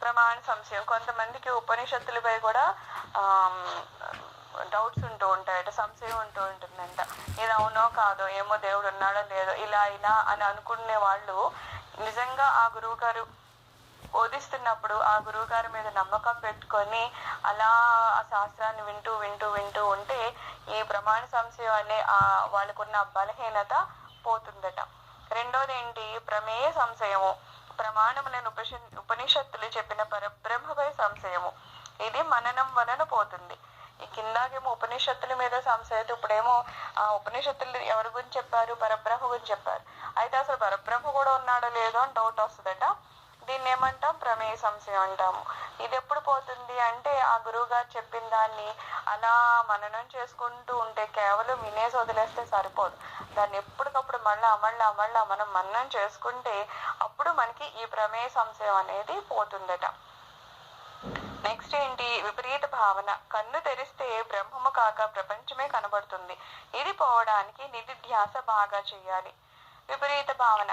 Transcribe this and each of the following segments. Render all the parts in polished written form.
ప్రమాణ సంశయం. కొంతమందికి ఉపనిషత్తులపై కూడా డౌట్స్ ఉంటూ ఉంటాయట, సంశయం ఉంటూ ఉంటుందంట. ఇది అవునో కాదో, ఏమో దేవుడు ఉన్నాడో లేదో, ఇలా అని అనుకునే వాళ్ళు నిజంగా ఆ గురువు గారు బోధిస్తున్నప్పుడు ఆ గురువు గారి మీద నమ్మకం పెట్టుకొని అలా ఆ శాస్త్రాన్ని వింటూ వింటూ వింటూ ఉంటే ఈ ప్రమాణ సంశయం అనే వాళ్ళకున్న బలహీనత పోతుందట. రెండోది ఏంటి? ప్రమేయ సంశయము. ప్రమాణములను ఉపనిషత్తులు చెప్పిన పరబ్రహ్మపై సంశయము. ఇది మననం వలన పోతుంది. ఈ కిందాకేమో ఉపనిషత్తుల మీద సంశయం, ఇప్పుడేమో ఆ ఉపనిషత్తులు ఎవరి గురించి చెప్పారు? పరబ్రహ్మ గురించి చెప్పారు. అయితే అసలు పరబ్రహ్మ కూడా ఉన్నాడో లేదో అని డౌట్ వస్తుందట. దీన్ని ఏమంటాం? ప్రమేయ సంశయం అంటాము. ఇది ఎప్పుడు పోతుంది అంటే ఆ గురువు గారు చెప్పిన దాన్ని అలా మననం చేసుకుంటూ ఉంటే, కేవలం వినేసి వదిలేస్తే సరిపోదు. దాన్ని ఎప్పటికప్పుడు మళ్ళా మనం మననం చేసుకుంటే అప్పుడు మనకి ఈ ప్రమేయ సంశయం అనేది పోతుందట. నెక్స్ట్ ఏంటి? విపరీత భావన. కన్ను తెరిస్తే బ్రహ్మము కాక ప్రపంచమే కనబడుతుంది. ఇది పోవడానికి నిధిధ్యాస బాగా చేయాలి. విపరీత భావన,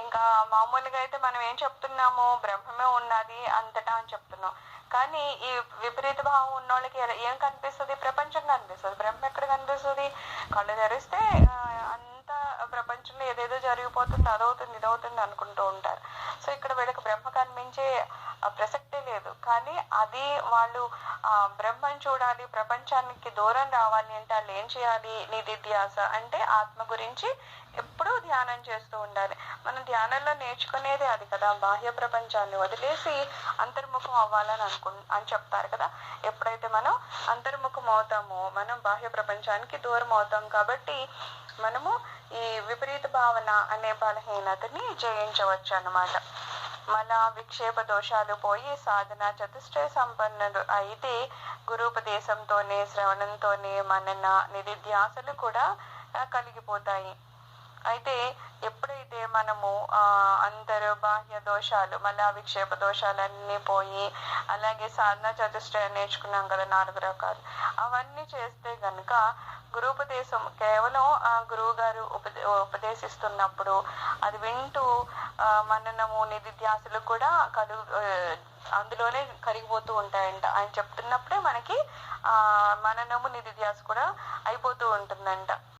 ఇంకా మామూలుగా అయితే మనం ఏం చెప్తున్నాము? బ్రహ్మమే ఉన్నది అంతటా అని చెప్తున్నాం. కానీ ఈ విపరీత భావం ఉన్న వాళ్ళకి ఏం కనిపిస్తుంది? ప్రపంచం కనిపిస్తుంది. బ్రహ్మ ఎక్కడ కనిపిస్తుంది? కళ్ళు తెరిస్తే అంత ప్రపంచంలో ఏదేదో జరిగిపోతుంది, అదవుతుంది ఇదవుతుంది అనుకుంటూ ఉంటారు. సో ఇక్కడ వీళ్ళకి బ్రహ్మ కనిపించే ప్రసక్తే లేదు. కానీ అది వాళ్ళు బ్రహ్మను చూడాలి, ప్రపంచానికి దూరం రావాలి అంటే వాళ్ళు ఏం చేయాలి? నిధిధ్యాస అంటే ఆత్మ గురించి ఎప్పుడూ ధ్యానం చేస్తూ ఉండాలి. మనం ధ్యానంలో నేర్చుకునేది అది కదా. బాహ్య ప్రపంచాన్ని వదిలేసి అంతర్ముఖం అవ్వాలని అని చెప్తారు కదా. ఎప్పుడైతే మనం అంతర్ముఖం అవుతామో మనం బాహ్య ప్రపంచానికి దూరం అవుతాం. కాబట్టి మనము ఈ విపరీత భావన అనే బలహీనతని జయించవచ్చు అన్నమాట. మన విక్షేప దోషాలు పోయి సాధన చతుష్టయ సంపన్నులు అయితే గురూపదేశంతోనే శ్రవణంతోనే మనన నిధిధ్యాసలు కూడా కలిగిపోతాయి. అయితే ఎప్పుడైతే మనము బాహ్య దోషాలు, మళ్ళా విక్షేప దోషాలన్నీ పోయి, అలాగే సాధన చతుష్టయం నేర్చుకున్నాం కదా 4 రకాలు, అవన్నీ చేస్తే గనుక గురూపదేశం కేవలం ఆ గురువు గారు ఉపదేశిస్తున్నప్పుడు అది వింటూ మననము నిధిధ్యాసలు కూడా అందులోనే కరిగిపోతూ ఉంటాయంట. ఆయన చెప్తున్నప్పుడే మనకి మననము నిధిధ్యాస కూడా అయిపోతూ ఉంటుందంట.